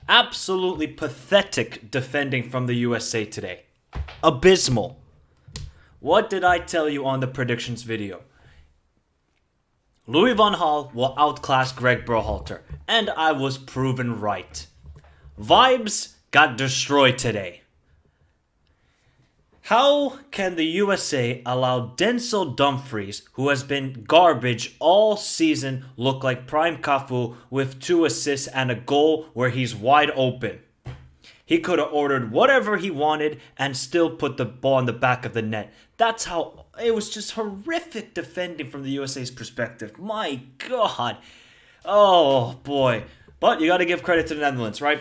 Absolutely pathetic defending from the USA today. Abysmal. What did I tell you on the predictions video? Louis van Gaal will outclass Greg Berhalter, and I was proven right. Vibes got destroyed today. How can the USA allow Denzel Dumfries, who has been garbage all season, look like prime Cafu with 2 assists and a goal where he's wide open? He could have ordered whatever he wanted and still put the ball in the back of the net. That's how it was, just horrific defending from the USA's perspective. My God. Oh boy. But you got to give credit to the Netherlands, right?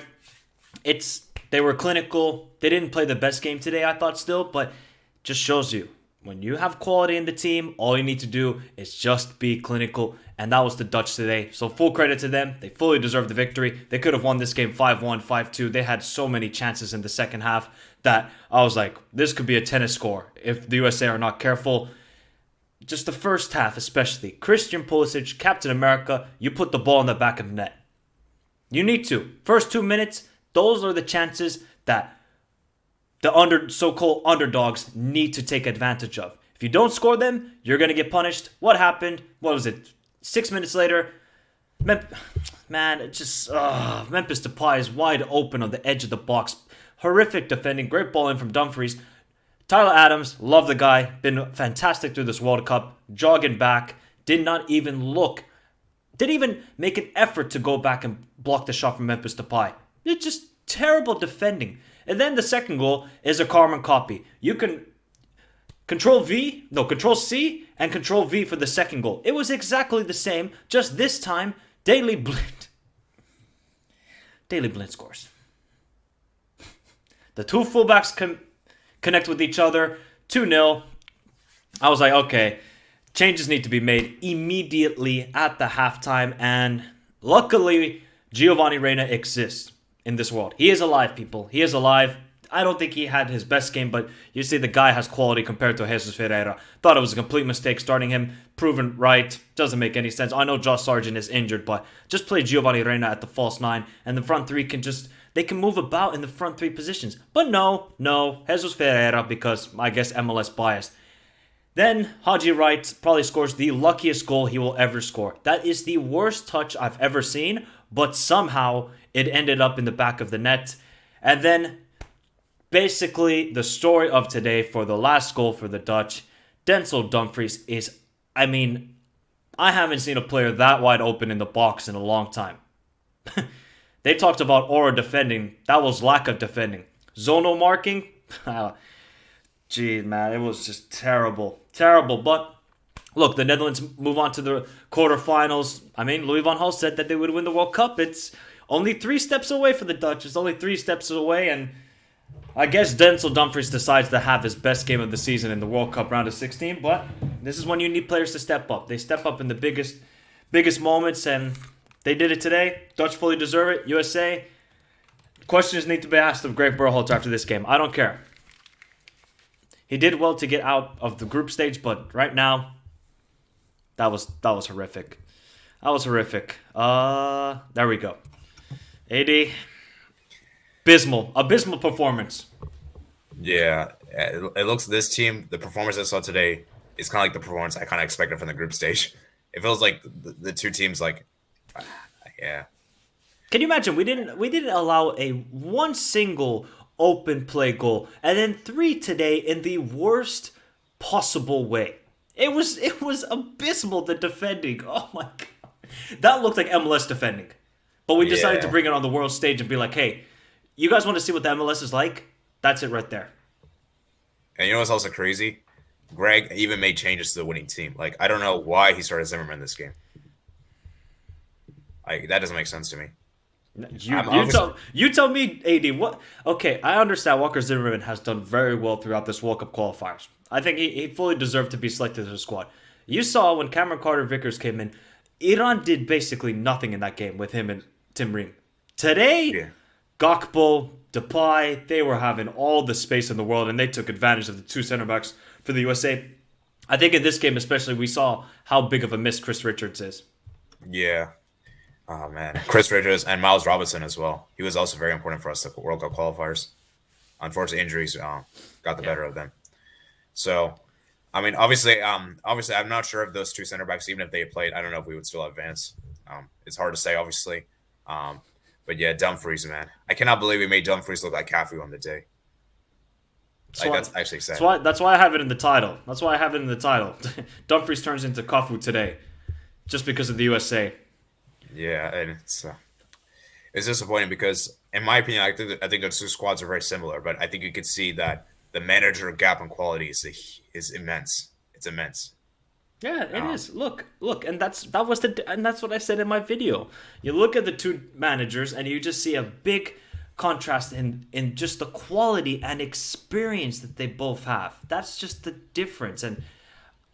They were clinical. They didn't play the best game today, I thought still, but just shows you when you have quality in the team, all you need to do is just be clinical, and that was the Dutch today. So full credit to them. They fully deserved the victory. They could have won this game 5-1, 5-2. They had so many chances in the second half that I was like, this could be a tennis score if the USA are not careful. Just the first half especially. Christian Pulisic, Captain America, you put the ball in the back of the net. You need to. First 2 minutes, those are the chances that the so-called underdogs need to take advantage of. If you don't score them, you're going to get punished. What happened? What was it? 6 minutes later, Memphis Depay is wide open on the edge of the box. Horrific defending. Great ball in from Dumfries. Tyler Adams, love the guy. Been fantastic through this World Cup. Jogging back. Did not even look. Didn't even make an effort to go back and block the shot from Memphis Depay. It's just terrible defending. And then the second goal is a carbon copy. You can Control C and Control V for the second goal. It was exactly the same, just this time, Daley Blind scores. The two fullbacks connect with each other, 2-0. I was like, okay, changes need to be made immediately at the halftime, and luckily, Giovanni Reina exists in this world. He is alive, people. He is alive. I don't think he had his best game, but you see the guy has quality compared to Jesus Ferreira. Thought it was a complete mistake starting him. Proven right. Doesn't make any sense. I know Josh Sargent is injured, but just play Giovanni Reina at the false 9, and the front three can move about in the front 3 positions. But no, Jesus Ferreira, because I guess MLS bias. Then Haji Wright probably scores the luckiest goal he will ever score. That is the worst touch I've ever seen, but somehow it ended up in the back of the net. And then, basically, the story of today for the last goal for the Dutch, Denzel Dumfries is, I haven't seen a player that wide open in the box in a long time. They talked about aura defending. That was lack of defending. Zonal marking? Gee, man, it was just terrible. Terrible, but look, the Netherlands move on to the quarterfinals. Louis van Gaal said that they would win the World Cup. It's only 3 steps away for the Dutch. It's only 3 steps away, and I guess Denzel Dumfries decides to have his best game of the season in the World Cup round of 16, but this is when you need players to step up. They step up in the biggest moments, and they did it today. Dutch fully deserve it. USA, questions need to be asked of Greg Berhalter after this game. I don't care. He did well to get out of the group stage, but right now, that was horrific. That was horrific. There we go. AD, abysmal performance. Yeah, it looks, this team, the performance I saw today is kind of like the performance I kind of expected from the group stage. It feels like the two teams, like, yeah. Can you imagine? We didn't allow one single open play goal, and then 3 today in the worst possible way. It was abysmal, the defending. Oh my God, that looked like MLS defending. But we decided to bring it on the world stage and be like, hey, You guys want to see what the MLS is like? That's it right there. And you know what's also crazy? Greg even made changes to the winning team. Like I don't know why he started Zimmerman this game. Like that doesn't make sense to me. You I'm you obviously tell you tell me, AD. What? Okay, I understand Walker Zimmerman has done very well throughout this World Cup qualifiers. I think he fully deserved to be selected to the squad. You saw when Cameron Carter-Vickers came in, Iran did basically nothing in that game with him and Tim Ream. Today, yeah. Gakpo, Depay, they were having all the space in the world, and they took advantage of the two center backs for the USA. I think in this game especially, we saw how big of a miss Chris Richards is. Yeah. Oh man, Chris Richards and Miles Robinson as well. He was also very important for us the World Cup qualifiers. Unfortunately, injuries got the Yeah. better of them. So, I mean, obviously, I'm not sure if those two center backs, even if they had played, I don't know if we would still advance. It's hard to say, obviously. Um, but yeah, Dumfries, man, I cannot believe we made Dumfries look like Cafu on the day. That's Like why, that's actually that's sad. why that's why I have it in the title. That's why I have it in the title. Dumfries turns into Cafu today, just because of the USA. Yeah, and it's disappointing because, in my opinion, I think those two squads are very similar. But I think you could see that the manager gap in quality is immense. It's immense. Yeah, it Um, is. Look, and that's what I said in my video. You look at the two managers, and you just see a big contrast in just the quality and experience that they both have. That's just the difference. And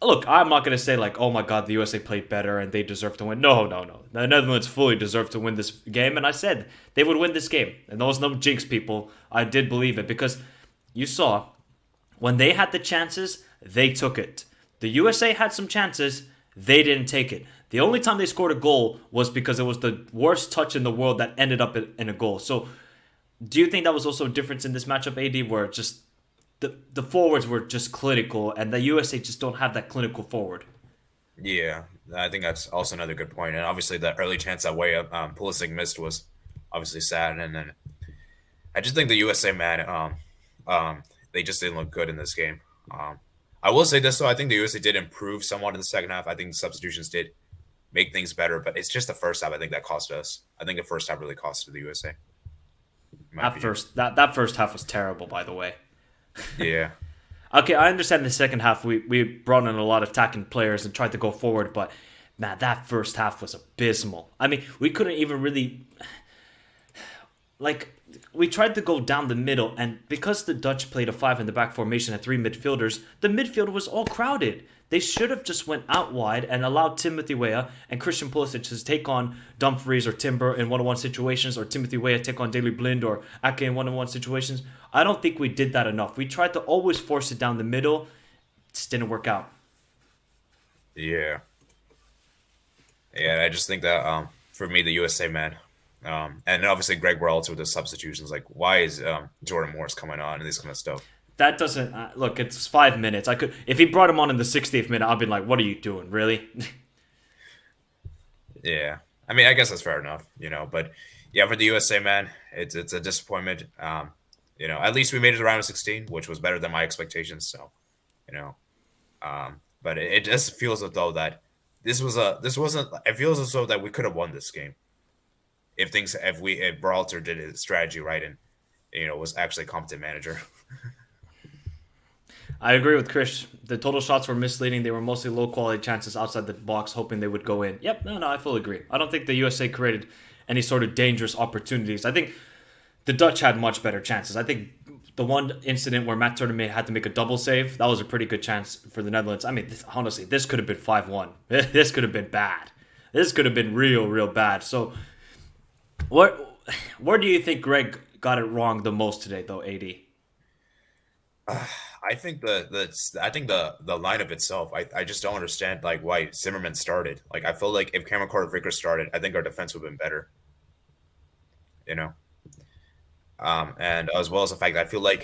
look, I'm not gonna say like, oh my god, the USA played better and they deserve to win. No, no, no. The Netherlands fully deserve to win this game, and I said they would win this game. And those no jinx people. I did believe it because you saw when they had the chances, they took it. The USA had some chances, they didn't take it. The only time they scored a goal was because it was the worst touch in the world that ended up in a goal. So, do you think that was also a difference in this matchup, AD, where just the forwards were just clinical and the USA just don't have that clinical forward? yeah, I think that's also another good point. And obviously, the early chance that way Pulisic missed was obviously sad. And then I just think the USA man, they just didn't look good in this game. I will say this though, I think the USA did improve somewhat in the second half. I think substitutions did make things better, but it's just the first half I think that cost us. I think the first half really costed the USA, in my That opinion. that first half was terrible, by the way. Yeah, Okay, I understand the second half we brought in a lot of attacking players and tried to go forward, but man, that first half was abysmal. I mean, we couldn't even really like we tried to go down the middle, and because the Dutch played a five in the back formation and three midfielders, the midfield was all crowded. They should have just went out wide and allowed Timothy Weah and Christian Pulisic to take on Dumfries or Timber in one-on-one situations, or Timothy Weah take on Daley Blind or Ake in one-on-one situations. I don't think we did that enough. We tried to always force it down the middle. It just didn't work out. yeah, yeah. I just think that for me, the USA man, and obviously Greg Berhalter with the substitutions. Like, why is Jordan Morris coming on and this kind of stuff? That doesn't look. It's 5 minutes. I could if he brought him on in the 60th minute, I'd be like, "What are you doing, really?" Yeah, I mean, I guess that's fair enough, But yeah, for the USA man, it's a disappointment. At least we made it to round of 16, which was better than my expectations. So, you know, but it just feels as though that this wasn't. It feels as though that we could have won this game if Berhalter did his strategy right and was actually a competent manager. I agree with Chris. The total shots were misleading. They were mostly low quality chances outside the box, hoping they would go in. Yep, no, I fully agree. I don't think the USA created any sort of dangerous opportunities. I think the Dutch had much better chances. I think the one incident where Matt Turner had to make a double save, that was a pretty good chance for the Netherlands. I mean, honestly, this could have been 5-1. This could have been bad. This could have been real, real bad. So, where do you think Greg got it wrong the most today, though, AD? I think the lineup itself. I just don't understand like why Zimmerman started. Like I feel like if Cameron Carter Vickers started, I think our defense would have been better. You know, and as well as the fact that I feel like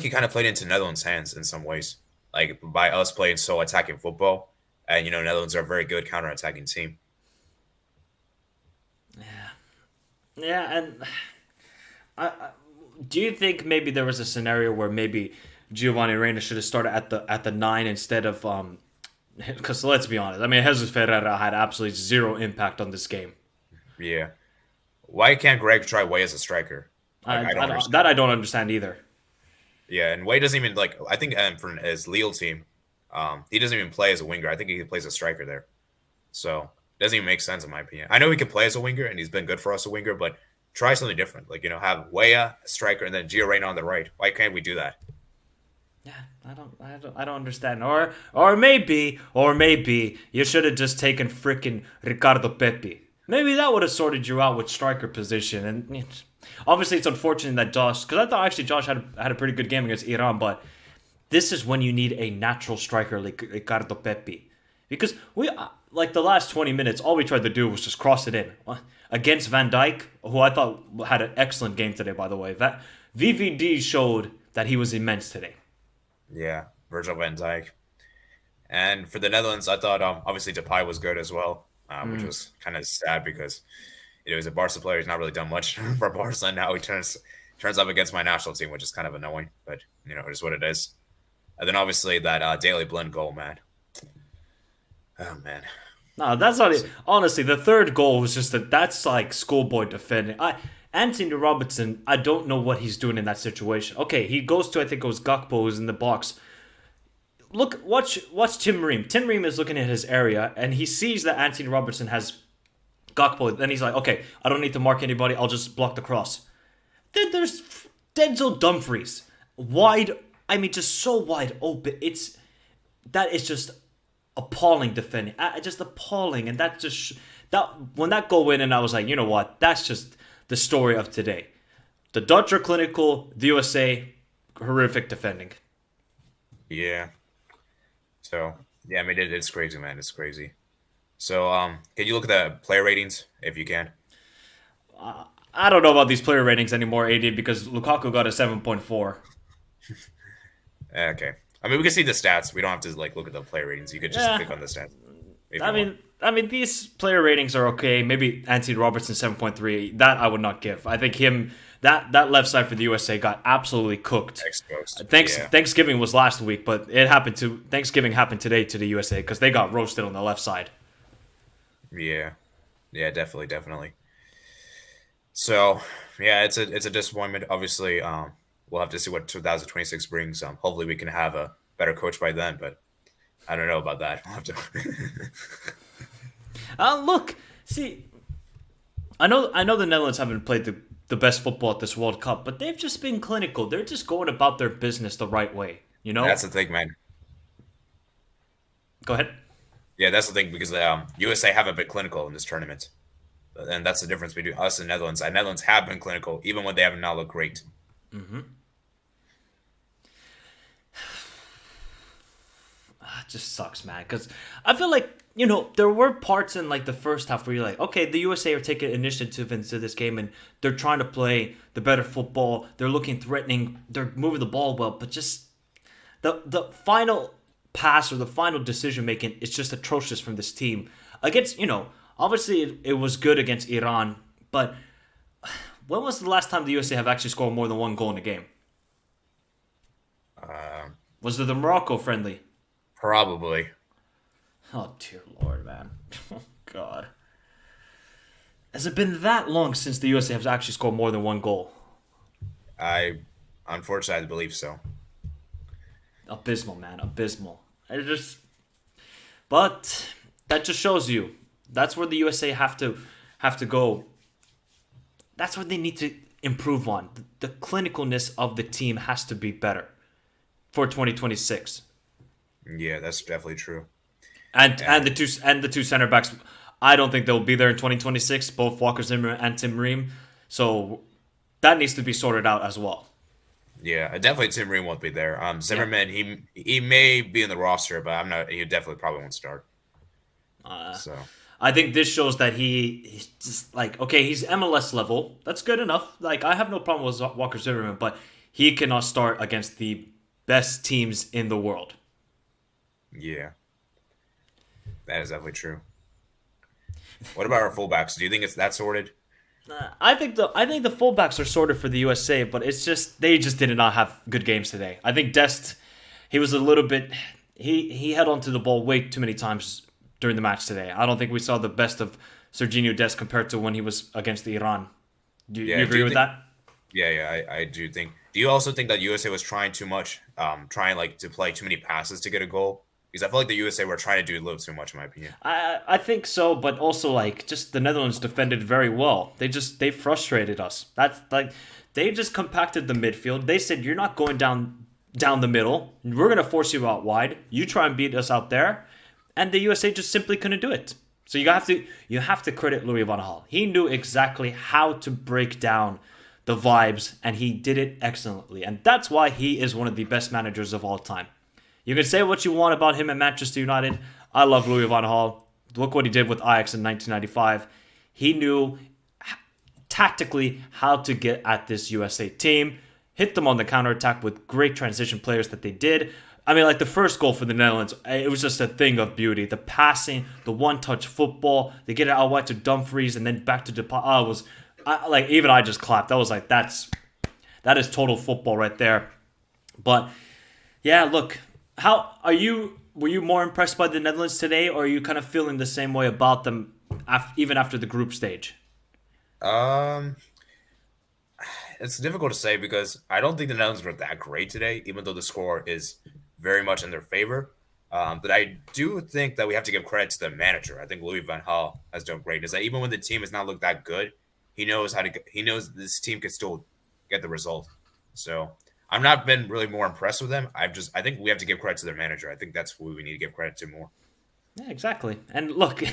he kind of played into Netherlands' hands in some ways, like by us playing so attacking football, and Netherlands are a very good counter-attacking team. Yeah, and I do you think maybe there was a scenario where maybe Giovanni Reina should have started at the nine instead of because let's be honest, I mean Jesus Ferreira had absolutely zero impact on this game. Yeah. Why can't Greg try Way as a striker? Like I don't That understand. I don't understand either. Yeah, and Way doesn't even like. I think for his Lille team, he doesn't even play as a winger. I think he plays a striker there. So it doesn't even make sense in my opinion. I know he can play as a winger and he's been good for us a winger, but try something different. Like have Weah, a striker, and then Gio Reyna on the right. Why can't we do that? Yeah, I don't understand. Or maybe you should have just taken freaking Ricardo Pepi. Maybe that would have sorted you out with striker position. And obviously, it's unfortunate that Josh, because I thought actually Josh had a pretty good game against Iran, but this is when you need a natural striker like Ricardo Pepi, because we like the last 20 minutes, all we tried to do was just cross it in against Van Dijk, who I thought had an excellent game today. By the way, that VVD showed that he was immense today. Yeah, Virgil van Dijk. And for the Netherlands, I thought obviously Depay was good as well, which was kind of sad because he's a Barca player. He's not really done much for Barca, and now he turns up against my national team, which is kind of annoying. But it is what it is. And then obviously that Daily Blind goal, man. Oh man. No, that's not it. Honestly, the third goal was just that's like schoolboy defending. Anthony Robertson, I don't know what he's doing in that situation. Okay, he goes to, I think it was Gakpo who's in the box. Watch Tim Ream. Tim Ream is looking at his area and he sees that Anthony Robertson has Gakpo. Then he's like, okay, I don't need to mark anybody. I'll just block the cross. Then there's Denzel Dumfries, wide. I mean, just so wide open. That is just appalling defending. Just appalling, and that when that goal went in, I was like, you know what? That's just the story of today. The Dutch are clinical. The USA horrific defending. Yeah. So yeah, I mean it's crazy, man. It's crazy. So can you look at the player ratings if you can? I don't know about these player ratings anymore, AD, because Lukaku got a 7.4. Okay. I mean, we can see the stats. We don't have to look at the player ratings. You could just click on the stats. If you want. I mean, these player ratings are okay. Maybe Anthony Robertson 7.3. That I would not give. I think that left side for the USA got absolutely cooked. Exposed. Thanksgiving was last week, but Thanksgiving happened today to the USA because they got roasted on the left side. Yeah. Yeah, definitely. So yeah, it's a disappointment. Obviously, we'll have to see what 2026 brings. Hopefully, we can have a better coach by then, but I don't know about that. We'll have to. Look, see, I know the Netherlands haven't played the best football at this World Cup, but they've just been clinical. They're just going about their business the right way. That's the thing, man. Go ahead. Yeah, that's the thing because the USA haven't been clinical in this tournament, and that's the difference between us and Netherlands. And Netherlands have been clinical even when they have not looked great. Mm-hmm. It just sucks, man. Because I feel like there were parts in the first half where you're like, okay, the USA are taking initiative into this game and they're trying to play the better football. They're looking threatening. They're moving the ball well, but just the final pass or the final decision making is just atrocious from this team. Against obviously it was good against Iran, but when was the last time the USA have actually scored more than one goal in a game? Was it the Morocco friendly? Probably. Oh, dear Lord, man. Oh, God. Has it been that long since the USA has actually scored more than one goal? Unfortunately, I believe so. Abysmal, man. Abysmal. But that just shows you. That's where the USA have to go. That's what they need to improve on. The clinicalness of the team has to be better for 2026. Yeah, that's definitely true. And the two center backs, I don't think they'll be there in 2026. Both Walker Zimmerman and Tim Ream, so that needs to be sorted out as well. Yeah, definitely Tim Ream won't be there. Zimmerman, he may be in the roster, but I'm not. He definitely probably won't start. So I think this shows that he's just okay, he's MLS level. That's good enough. I have no problem with Walker Zimmerman, but he cannot start against the best teams in the world. Yeah, that is definitely true. What about our fullbacks? Do you think it's that sorted? I think the fullbacks are sorted for the USA, but it's just they just did not have good games today. I think Dest, he was a little bit he held onto the ball way too many times during the match today. I don't think we saw the best of Serginho Dest compared to when he was against Iran. Do you Yeah. Do agree you with think? that? Yeah, yeah, I do think. Do you also think that USA was trying too much, trying like to play too many passes to get a goal? Because I feel like the USA were trying to do a little too much, in my opinion. I think so, but also like just the Netherlands defended very well. They frustrated us. That's like they just compacted the midfield. They said you're not going down the middle. We're gonna force you out wide. You try and beat us out there, and the USA just simply couldn't do it. So you have to credit Louis van Gaal. He knew exactly how to break down the vibes, and he did it excellently. And that's why he is one of the best managers of all time. You can say what you want about him at Manchester United. I love Louis van Gaal. Look what he did with Ajax in 1995. He knew tactically how to get at this USA team, hit them on the counterattack with great transition players that they did. I mean, like the first goal for the Netherlands, it was just a thing of beauty. The passing, the one-touch football, they get it out wide to Dumfries and then back to Depay. Like even I just clapped. I was like, that is total football right there. But yeah, look, how are you? Were you more impressed by the Netherlands today, or are you kind of feeling the same way about them, even after the group stage? Um, it's difficult to say because I don't think the Netherlands were that great today, even though the score is very much in their favor. But I do think that we have to give credit to the manager. I think Louis van Gaal has done great. Is that even when the team has not looked that good, he knows how to. He knows this team can still get the result. So I'm not been really more impressed with them. I think we have to give credit to their manager. I think that's who we need to give credit to more. Yeah, exactly. And look,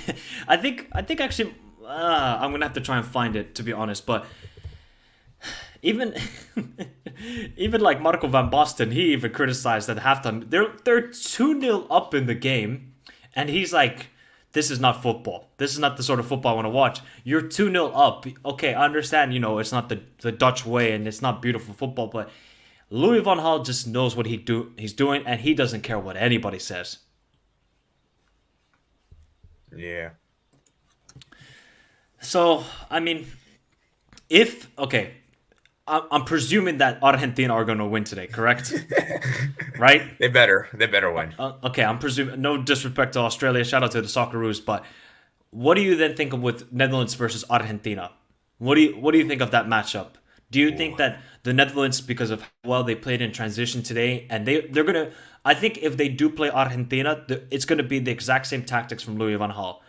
I think actually, I'm gonna have to try and find it to be honest. But even even like Marco van Basten, he even criticized at halftime. They're 2-0 up in the game, and he's like, "This is not football. This is not the sort of football I want to watch. You're 2-0 up. Okay, I understand. It's not the Dutch way, and it's not beautiful football, but." Louis van Gaal just knows what he's doing, and he doesn't care what anybody says. Yeah. So, I mean, if okay, I'm presuming that Argentina are going to win today, correct? Right? They better. They better win. Okay, I'm presuming. No disrespect to Australia. Shout out to the Socceroos, but what do you then think of with Netherlands versus Argentina? What do you think of that matchup? Do you think Ooh. that the Netherlands, because of how well they played in transition today, and they're gonna, I think if they do play Argentina, it's gonna be the exact same tactics from Louis van Gaal.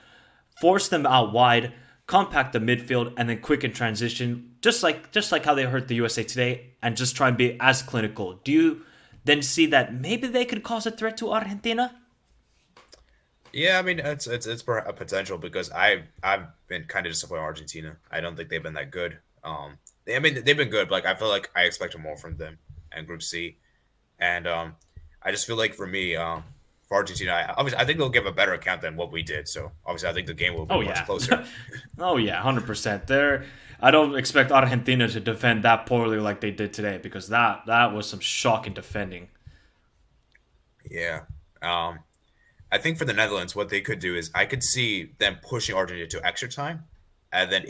Force them out wide, compact the midfield, and then quick in transition, just like how they hurt the USA today, and just try and be as clinical. Do you then see that maybe they could cause a threat to Argentina? Yeah, I mean it's a potential because I've been kind of disappointed in Argentina. I don't think they've been that good. I mean they've been good, but like I feel like I expected more from them in Group C, and I just feel like for me, for Argentina, obviously I think they'll give a better account than what we did. So obviously I think the game will be Oh much yeah, closer. oh yeah, 100%. I don't expect Argentina to defend that poorly like they did today because that was some shocking defending. Yeah. Um, I think for the Netherlands, what they could do is I could see them pushing Argentina to extra time, and then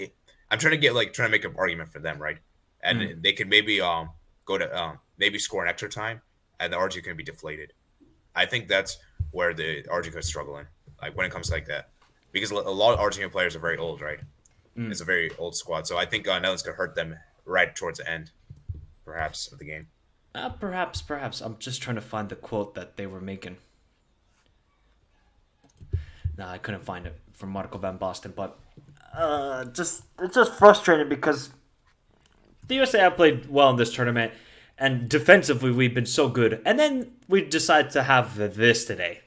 I'm trying to trying to make an argument for them, right? Mm. And they could maybe go to maybe score an extra time, and the Argentina can be deflated. I think that's where the Argentina is struggling, like when it comes to like that, because a lot of Argentina players are very old, right? It's a very old squad, so I think Netherlands could hurt them right towards the end, perhaps, of the game. Perhaps. I'm just trying to find the quote that they were making. No, I couldn't find it from Marco van Basten, but just it's just frustrating because the USA have played well in this tournament, and defensively we've been so good, and then we decide to have this today,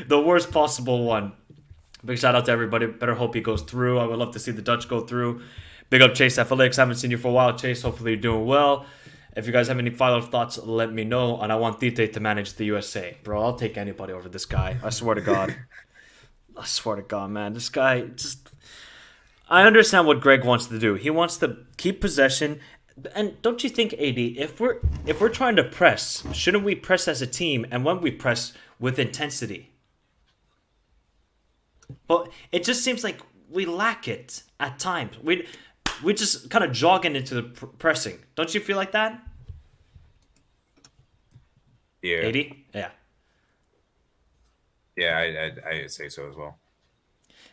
the worst possible one. Big shout out to everybody. Better hope he goes through. I would love to see the Dutch go through. Big up Chase FLX. Haven't seen you for a while, Chase. Hopefully you're doing well. If you guys have any final thoughts, let me know. And I want Tite to manage the USA. Bro, I'll take anybody over this guy. I swear to God. I swear to God, man. This guy just... I understand what Greg wants to do. He wants to keep possession. And don't you think, AD, if we're trying to press, shouldn't we press as a team? And when we press with intensity? But it just seems like we lack it at times. We just kind of jogging into the pressing. Don't you feel like that? Yeah, 80? Yeah. yeah, I say so as well.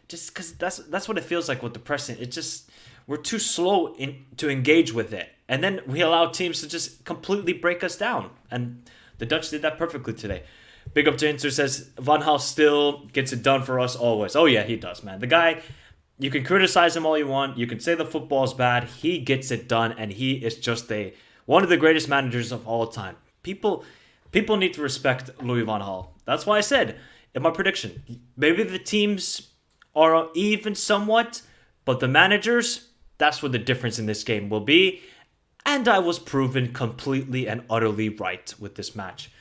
Just because that's what it feels like with the pressing. It just we're too slow to engage with it, and then we allow teams to just completely break us down. And the Dutch did that perfectly today. Big up to Inter says Van Gaal still gets it done for us always. Oh yeah, he does, man. The guy, you can criticize him all you want. You can say the football's bad. He gets it done, and he is just one of the greatest managers of all time. People need to respect Louis Van Gaal. That's why I said in my prediction, maybe the teams are even somewhat, but the managers, that's what the difference in this game will be. And I was proven completely and utterly right with this match.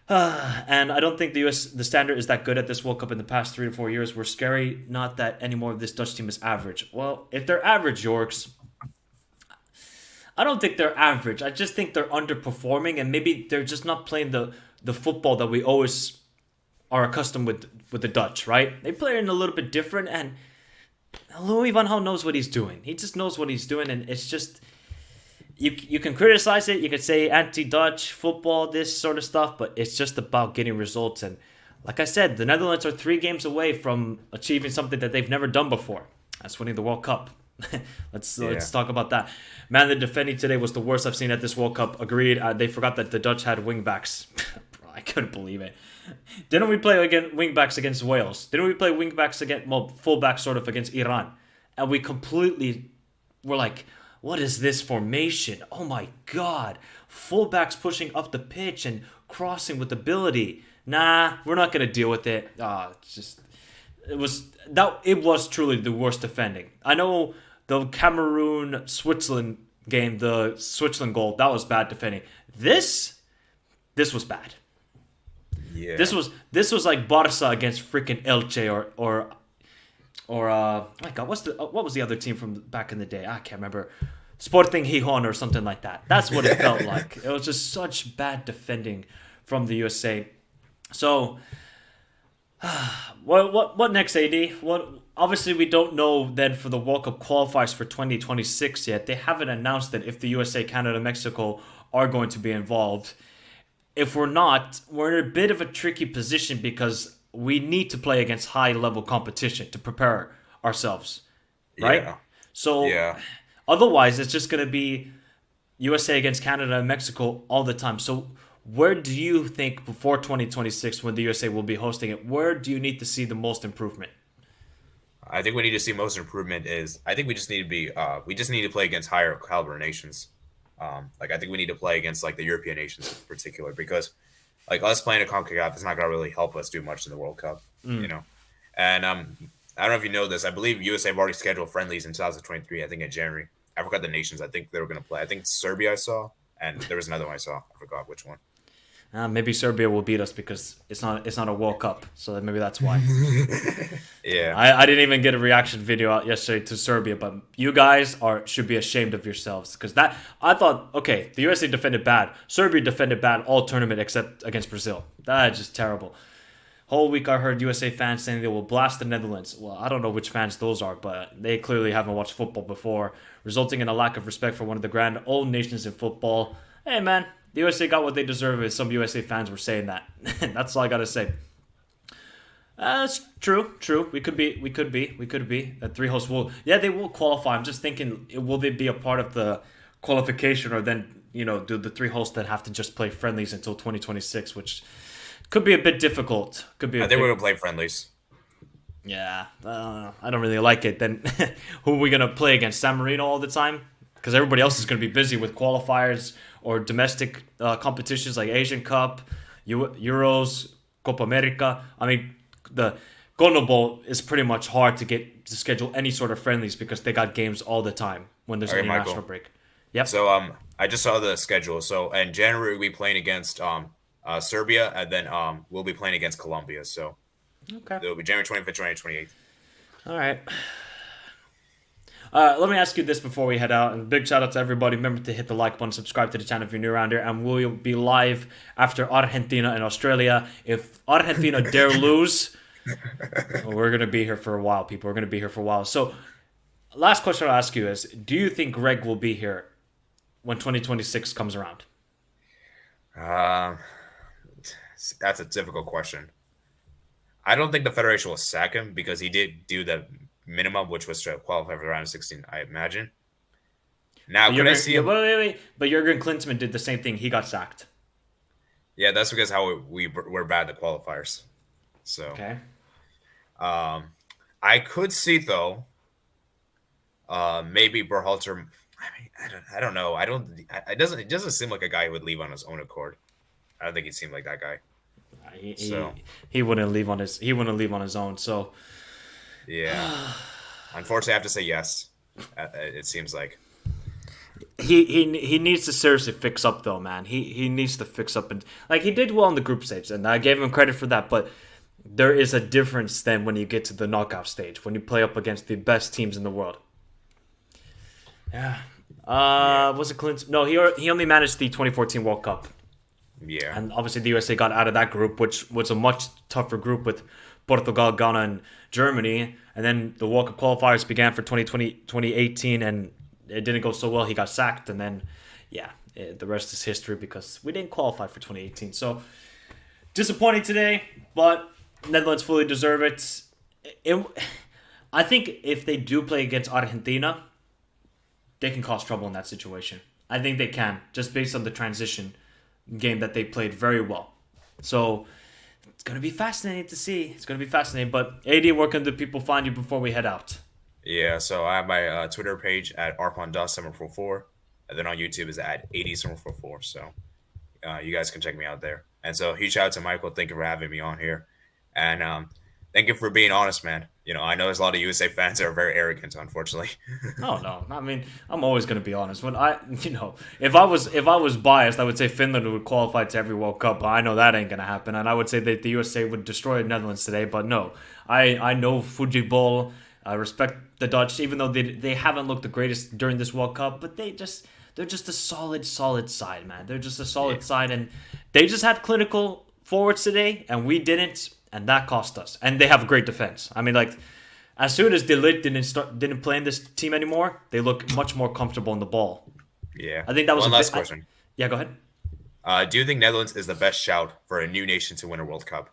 And I don't think the standard is that good at this World Cup in the past 3 to 4 years. We're scary, not that anymore of this Dutch team is average. Well, if they're average, Yorks, I don't think they're average. I just think they're underperforming, and maybe they're just not playing the football that we always are accustomed with the Dutch, right? They play in a little bit different, and Louis van Gaal knows what he's doing. He just knows what he's doing, and it's just you can criticize it. You can say anti-Dutch football, this sort of stuff, but it's just about getting results. And like I said, the Netherlands are 3 games away from achieving something that they've never done before. That's winning the World Cup. Let's talk about that. Man, the defending today was the worst I've seen at this World Cup. Agreed. They forgot that the Dutch had wingbacks. Bro, I couldn't believe it. Didn't we play wingbacks against Wales? Didn't we play wingbacks against, fullbacks sort of against Iran? And we completely were like, what is this formation? Oh my God. Fullbacks pushing up the pitch and crossing with ability. Nah, we're not going to deal with it. It was truly the worst defending. I know the Cameroon-Switzerland game, the Switzerland goal, that was bad defending. This was bad. Yeah. This was like Barca against freaking Elche or oh my God, what was the other team from back in the day? I can't remember. Sporting Gijón or something like that. That's what it felt like. It was just such bad defending from the USA. So, what next, AD? Obviously, we don't know then for the World Cup qualifiers for 2026 yet. They haven't announced that if the USA, Canada, Mexico are going to be involved. If we're not, we're in a bit of a tricky position because we need to play against high-level competition to prepare ourselves, right? Yeah. So, otherwise, it's just going to be USA against Canada and Mexico all the time. So, where do you think before 2026, when the USA will be hosting it, where do you need to see the most improvement? I think we need to see most improvement I think we just need to we just need to play against higher caliber nations. I think we need to play against like the European nations in particular, because like us playing a CONCACAF is not going to really help us do much in the World Cup, you know? And I don't know if you know this. I believe USA have already scheduled friendlies in 2023, I think in January. I forgot the nations I think they were going to play. I think Serbia I saw, and there was another one I saw. I forgot which one. Maybe Serbia will beat us because it's not a World Cup, so maybe that's why. Yeah. I didn't even get a reaction video out yesterday to Serbia, but you guys should be ashamed of yourselves, because I thought, okay, the USA defended bad, Serbia defended bad all tournament except against Brazil. That's just terrible. Whole week I heard USA fans saying they will blast the Netherlands. Well, I don't know which fans those are, but they clearly haven't watched football before, resulting in a lack of respect for one of the grand old nations in football. Hey man, the USA got what they deserve, as some USA fans were saying that. That's all I gotta say. That's true. We could be. The 3 hosts they will qualify. I'm just thinking, will they be a part of the qualification, or then, do the 3 hosts that have to just play friendlies until 2026, which could be a bit difficult. I think we're going to play friendlies. Yeah, I don't really like it. Then who are we going to play against? San Marino all the time? Because everybody else is going to be busy with qualifiers or domestic competitions like Asian Cup, Euros, Copa America. I mean, the CONMEBOL is pretty much hard to schedule any sort of friendlies because they got games all the time when there's an international break. Yep. So I just saw the schedule. So in January we'll be playing against Serbia, and then we'll be playing against Colombia. So okay, it'll be January 25th, January 28th. All right. Let me ask you this before we head out. And big shout out to everybody. Remember to hit the like button, subscribe to the channel if you're new around here. And we'll be live after Argentina and Australia. If Argentina dare lose, we're going to be here for a while, people. We're going to be here for a while. So, last question I'll ask you is, do you think Greg will be here when 2026 comes around? That's a difficult question. I don't think the Federation will sack him because he did do the minimum, which was to qualify for the round of 16, I imagine. Now, But could I see him? wait. But Jurgen Klinsmann did the same thing. He got sacked. Yeah, that's because how we're bad at the qualifiers. So, Okay. I could see though, maybe Berhalter. I mean, I don't know. It doesn't seem like a guy who would leave on his own accord. I don't think he seemed like that guy. He, So he he wouldn't leave on his own. So yeah, unfortunately, I have to say yes. It seems like. he needs to seriously fix up though, man. He needs to fix up, and like he did well in the group stage, and I gave him credit for that. But there is a difference then when you get to the knockout stage, when you play up against the best teams in the world. Yeah. Was it Clinton? No, he only managed the 2014 World Cup. Yeah. And obviously the USA got out of that group, which was a much tougher group with Portugal, Ghana, and Germany. And then the World Cup qualifiers began for 2018, and it didn't go so well. He got sacked, and then, the rest is history because we didn't qualify for 2018. So, disappointing today, but Netherlands fully deserve it. I think if they do play against Argentina, they can cause trouble in that situation. I think they can, just based on the transition game that they played very well. So it's going to be fascinating to see. It's going to be fascinating. But AD, where can the people find you before we head out? Yeah, so I have my Twitter page at arpon.744, and then on YouTube is at 80744. So you guys can check me out there. And so huge shout out to Michael. Thank you for having me on here. And thank you for being honest, man. I know there's a lot of USA fans that are very arrogant, unfortunately. Oh no! I mean, I'm always going to be honest. When if I was biased, I would say Finland would qualify to every World Cup. But I know that ain't going to happen, and I would say that the USA would destroy the Netherlands today. But no, I know Fujibol. I respect the Dutch, even though they haven't looked the greatest during this World Cup. But they're just a solid side, man. They're just a solid side, and they just had clinical forwards today, and we didn't. And that cost us. And they have a great defense. I mean, like, as soon as De Ligt didn't play in this team anymore, they look much more comfortable in the ball. Yeah. I think that was one last question. Yeah, go ahead. Do you think Netherlands is the best shout for a new nation to win a World Cup?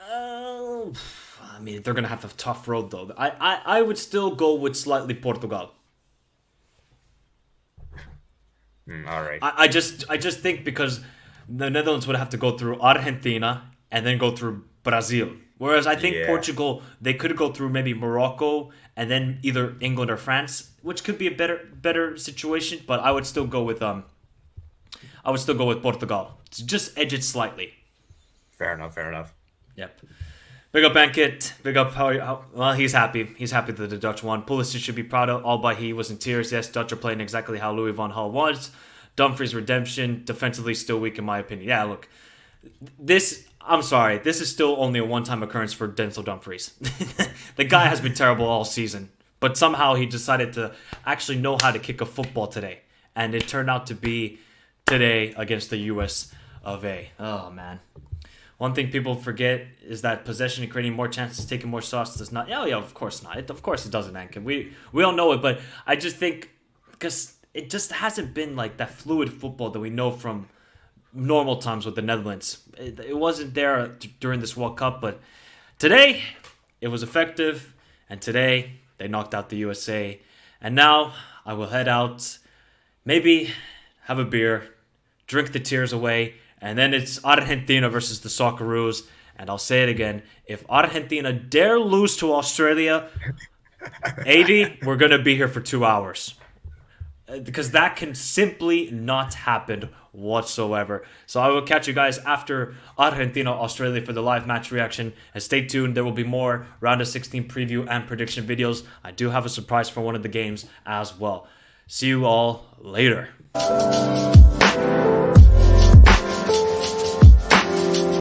I mean, they're gonna have a tough road though. I would still go with slightly Portugal. All right. I just think because the Netherlands would have to go through Argentina and then go through Brazil. Whereas I think Portugal, they could go through maybe Morocco and then either England or France, which could be a better situation. But I would still go with Portugal. Just edge it slightly. Fair enough. Yep. Big up Bankit. Big up well, he's happy. He's happy that the Dutch won. Pulisic should be proud of. He was in tears. Yes, Dutch are playing exactly how Louis van Gaal was. Dumfries redemption. Defensively still weak in my opinion. Yeah, look. I'm sorry. This is still only a one-time occurrence for Denzel Dumfries. The guy has been terrible all season. But somehow he decided to actually know how to kick a football today. And it turned out to be today against the US of A. Oh, man. One thing people forget is that possession and creating more chances, taking more shots does not. Oh yeah, of course not. Of course it doesn't, Ankin. We all know it, but I just think because it just hasn't been like that fluid football that we know from normal times with the Netherlands. It wasn't there during this World Cup, but today it was effective, and today they knocked out the USA. And now I will head out, maybe have a beer, drink the tears away. And then it's Argentina versus the Socceroos. And I'll say it again. If Argentina dare lose to Australia, 80, we're going to be here for 2 hours. Because that can simply not happen whatsoever. So I will catch you guys after Argentina-Australia for the live match reaction. And stay tuned. There will be more Round of 16 preview and prediction videos. I do have a surprise for one of the games as well. See you all later.